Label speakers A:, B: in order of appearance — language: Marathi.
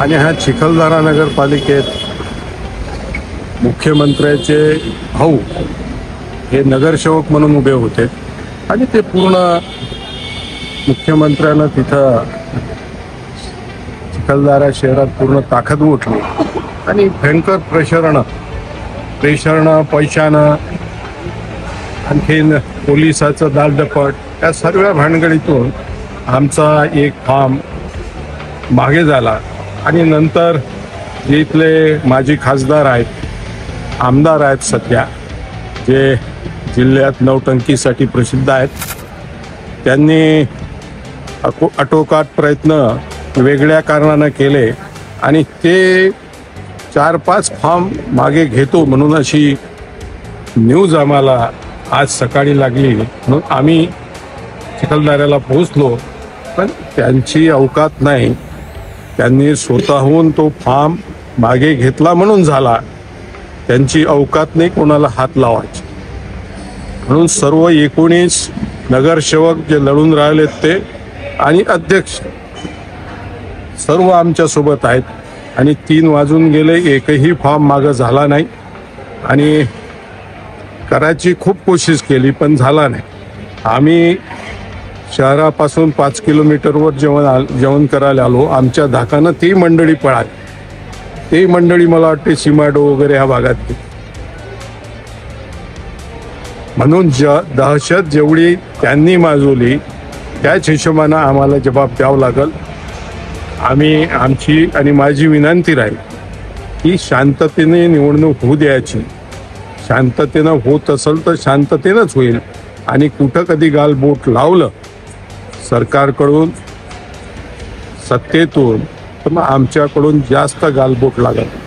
A: आणि ह्या चिखलदरा नगरपालिकेत मुख्यमंत्र्याचे भाऊ हे नगरसेवक म्हणून उभे होते आणि ते पूर्ण मुख्यमंत्र्यानं तिथं चिखलदरा शहरात पूर्ण ताकद उठली आणि भयंकर प्रेशरनं पैशानं आणखीन पोलिसाचं दालदपट या सर्व भानगडीतून आमचा एक फॉर्म मागे झाला आणि नंतर जे इथले माजी खासदार आहेत, आमदार आहेत सध्या, जे जिल्ह्यात नौटंकीसाठी प्रसिद्ध आहेत, त्यांनी आटोकाट प्रयत्न वेगळ्या कारणानं केले आणि ते 4-5 फॉर्म मागे घेतो म्हणून अशी न्यूज आम्हाला आज सकाळी लागली, म्हणून आम्ही चिखलदऱ्याला पोहोचलो. पण त्यांची अवकात नाही, त्यांनी स्वतःहून तो फॉर्म मागे घेतला म्हणून झाला. त्यांची अवकात नाही कोणाला हात लावायची. म्हणून सर्व 19 नगरसेवक जे लढून राहिलेत ते आणि अध्यक्ष सर्व आमच्या सोबत आहेत आणि 3 वाजून गेले, एकही फॉर्म मागं झाला नाही आणि करायची खूप कोशिश केली पण झाला नाही. आम्ही शहरापासून 5 किलोमीटरवर जेवण करायला आलो. आमच्या धाकानं ती मंडळी पळाली. ती मंडळी मला वाटते सिमाडो वगैरे ह्या भागातली. म्हणून दहशत जेवढी त्यांनी माजवली त्याच हिशोबानं आम्हाला जबाब द्यावं लागल. आमची आणि माझी विनंती राहील की शांततेने निवडणूक होऊ द्यायची. शांततेनं होत असेल तर शांततेनंच होईल आणि कुठं कधी गालबोट लावलं सरकारकडून सत्तेतून तर मग आमच्याकडून जास्त गालबोट लागत.